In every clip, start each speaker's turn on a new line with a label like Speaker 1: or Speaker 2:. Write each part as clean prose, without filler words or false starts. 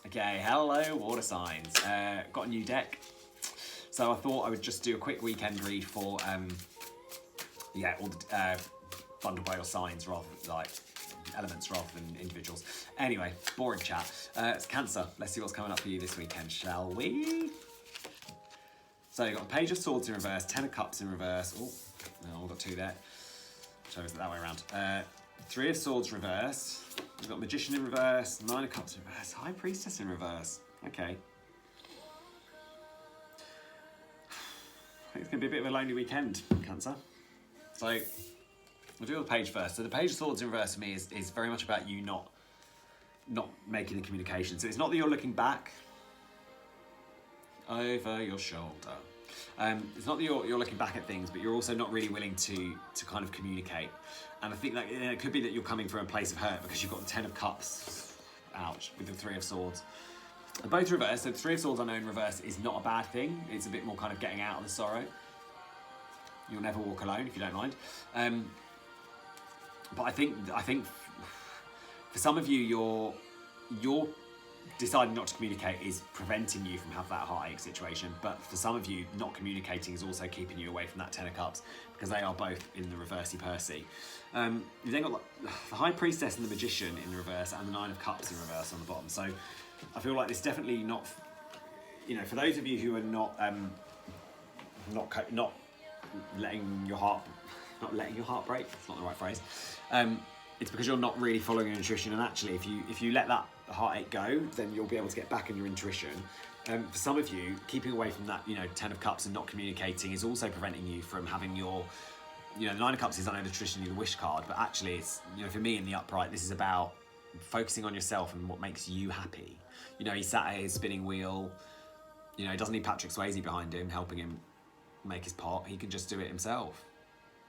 Speaker 1: Okay, hello water signs. Got a new deck. So I thought I would just do a quick weekend read for, all the bundled by your signs rather than like elements rather than individuals. Anyway, boring chat. It's Cancer. Let's see what's coming up for you this weekend, shall we? So you've got the Page of Swords in reverse, Ten of Cups in reverse. Oh, no, I've got two there. Shows it that way around. Three of Swords reverse. We've got Magician in reverse, Nine of Cups in reverse, High Priestess in reverse. Okay. I think it's going to be a bit of a lonely weekend, Cancer. So, we'll do the page first. So the Page of Swords in reverse for me is very much about you not making the communication. So it's not that you're looking back over your shoulder. It's not that you're looking back at things, but you're also not really willing to kind of communicate. And I think that it could be that you're coming from a place of hurt because you've got the Ten of Cups, ouch, with the Three of Swords. They're both reversed, so the Three of Swords I know in reverse is not a bad thing. It's a bit more kind of getting out of the sorrow. You'll never walk alone if you don't mind. But I think for some of you, you're deciding not to communicate is preventing you from having that heartache situation, but for some of you, not communicating is also keeping you away from that Ten of Cups because they are both in the reversey-persy. You've then got the High Priestess and the Magician in reverse and the Nine of Cups in reverse on the bottom. So I feel like it's definitely not, for those of you who are not letting your heart break. It's not the right phrase. It's because you're not really following your intuition, and actually, if you let that heartache go, then you'll be able to get back in your intuition. For some of you, keeping away from that, Ten of Cups and not communicating is also preventing you from having your, the Nine of Cups is, I know, traditionally the wish card, but actually, it's, for me in the upright, this is about focusing on yourself and what makes you happy. He sat at his spinning wheel. He doesn't need Patrick Swayze behind him helping him make his pot. He can just do it himself.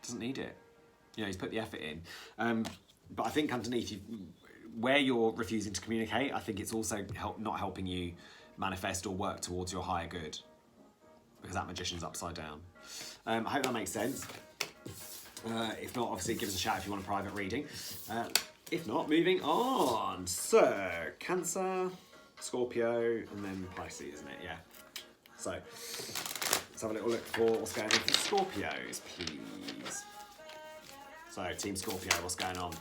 Speaker 1: Doesn't need it. He's put the effort in. But I think underneath, where you're refusing to communicate, I think it's also not helping you manifest or work towards your higher good, because that Magician's upside down. I hope that makes sense. If not, obviously give us a shout if you want a private reading. If not, moving on. So, Cancer, Scorpio, and then Pisces, isn't it? Yeah. So, let's have a little look for what's going on for Scorpios, please. So, Team Scorpio, what's going on?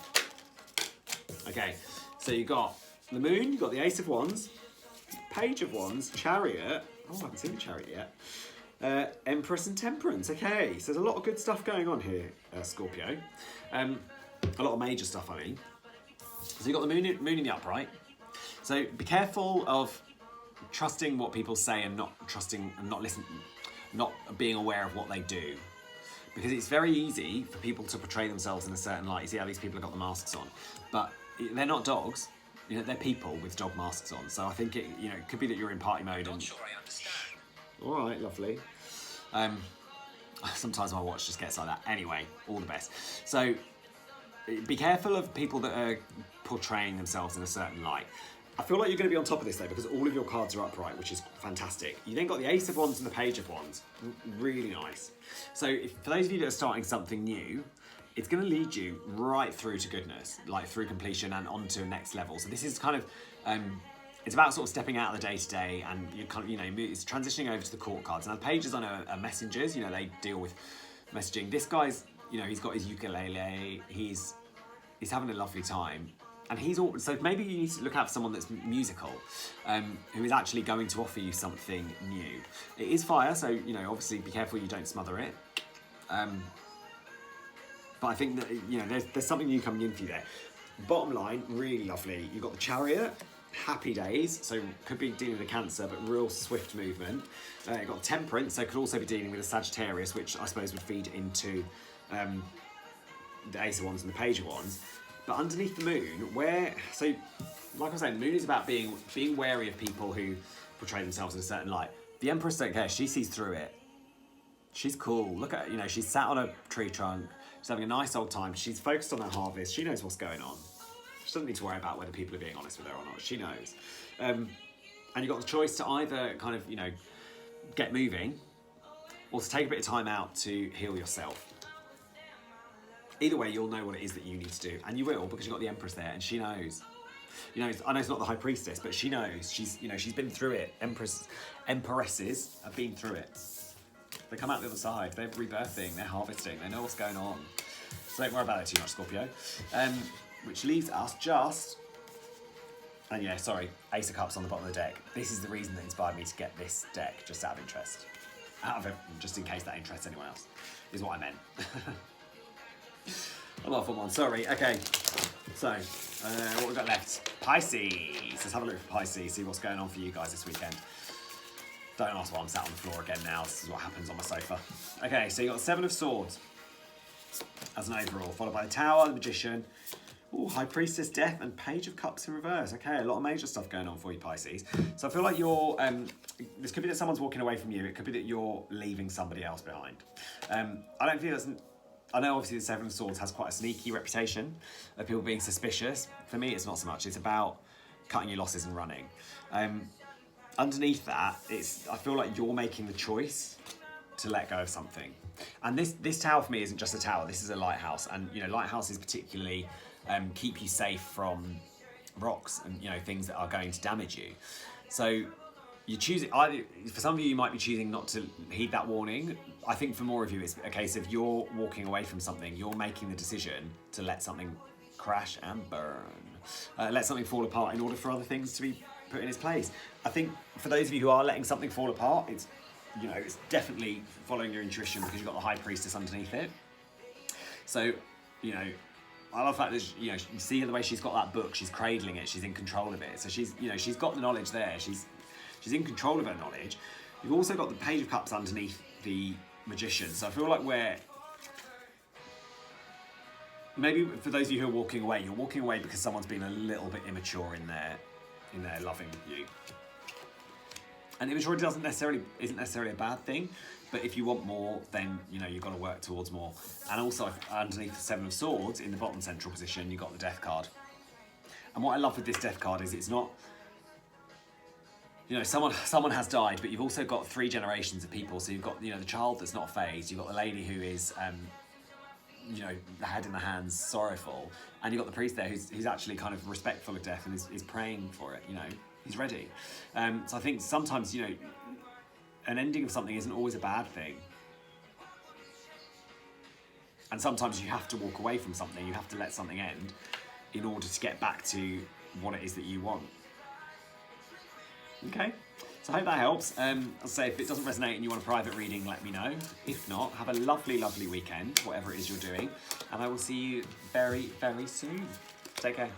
Speaker 1: Okay, so you've got the Moon, you've got the Ace of Wands, Page of Wands, Chariot. Oh, I haven't seen the Chariot yet. Empress and Temperance. Okay, so there's a lot of good stuff going on here, Scorpio. A lot of major stuff, I mean. So you've got the moon in the upright. So be careful of trusting what people say and not trusting and not being aware of what they do. Because it's very easy for people to portray themselves in a certain light. You see how these people have got the masks on. But they're not dogs. They're people with dog masks on. So I think it could be that you're in party mode.
Speaker 2: Not sure I understand.
Speaker 1: All right, lovely. Sometimes my watch just gets like that. Anyway, all the best. So be careful of people that are portraying themselves in a certain light. I feel like you're going to be on top of this though, because all of your cards are upright, which is fantastic. You then got the Ace of Wands and the Page of Wands. Really nice. So for those of you that are starting something new, it's going to lead you right through to goodness, like through completion and on to the next level. So this is kind of, it's about sort of stepping out of the day-to-day, and you kind of, it's transitioning over to the court cards. Now the pages, I know, are messengers. They deal with messaging. This guy's, he's got his ukulele. He's having a lovely time. And so maybe you need to look out for someone that's musical, who is actually going to offer you something new. It is fire, so obviously be careful you don't smother it. But I think that there's something new coming in for you there. Bottom line, really lovely. You've got the Chariot, happy days, so could be dealing with a Cancer, but real swift movement. You've got Temperance, so could also be dealing with a Sagittarius, which I suppose would feed into the Ace of Wands and the Page of Wands. But underneath the Moon, like I was saying, the Moon is about being wary of people who portray themselves in a certain light. The Empress don't care, she sees through it. She's cool. Look at her, she's sat on a tree trunk, she's having a nice old time, she's focused on her harvest, she knows what's going on. She doesn't need to worry about whether people are being honest with her or not, she knows. And you've got the choice to either kind of, get moving, or to take a bit of time out to heal yourself. Either way, you'll know what it is that you need to do, and you will, because you've got the Empress there, and she knows. You know, I know it's not the High Priestess, but she knows. She's been through it. Empresses have been through it. They come out the other side. They're rebirthing. They're harvesting. They know what's going on. So don't worry about it too much, Scorpio. Which leaves us just... And yeah, sorry, Ace of Cups on the bottom of the deck. This is the reason that inspired me to get this deck, just out of interest. Just in case that interests anyone else, is what I meant. I'm off on one, sorry. Okay, so what we've got left? Pisces. Let's have a look for Pisces, see what's going on for you guys this weekend. Don't ask why I'm sat on the floor again now. This is what happens on my sofa. Okay, so you got 7 of Swords as an overall, followed by the Tower, the Magician, High Priestess, Death, and Page of Cups in reverse. Okay, a lot of major stuff going on for you, Pisces. So I feel like you're, this could be that someone's walking away from you. It could be that you're leaving somebody else behind. I don't think that's, I know obviously the 7 of Swords has quite a sneaky reputation of people being suspicious. For me, it's not so much. It's about cutting your losses and running. Underneath that, I feel like you're making the choice to let go of something. And this tower for me isn't just a tower. This is a lighthouse. And, you know, lighthouses particularly keep you safe from rocks and, you know, things that are going to damage you. So you choose it either. For some of you might be choosing not to heed that warning. I think for more of you, it's a case of you're walking away from something. You're making the decision to let something crash and burn. Let something fall apart in order for other things to be put in its place. I think for those of you who are letting something fall apart, it's definitely following your intuition because you've got the High Priestess underneath it. So, you know, I love the fact that, you know, you see the way she's got that book, she's cradling it, she's in control of it. So she's got the knowledge there, she's in control of her knowledge. You've also got the Page of Cups underneath the Magician. So I feel like maybe for those of you who are walking away, you're walking away because someone's been a little bit immature in their loving you. And immaturity isn't necessarily a bad thing, but if you want more, then, you know, you've got to work towards more. And also underneath the 7 of Swords, in the bottom central position, you've got the Death card. And what I love with this Death card is it's not, you know, someone has died, but you've also got 3 generations of people. So you've got, you know, the child that's not phased, you've got the lady who is, you know, the head in the hands, sorrowful, and you've got the priest there who's actually kind of respectful of death and is praying for it, you know. He's ready. So I think sometimes, you know, an ending of something isn't always a bad thing. And sometimes you have to walk away from something, you have to let something end in order to get back to what it is that you want. Okay, so I hope that helps. I'll say if it doesn't resonate and you want a private reading, let me know. If not, have a lovely, lovely weekend, whatever it is you're doing. And I will see you very, very soon. Take care.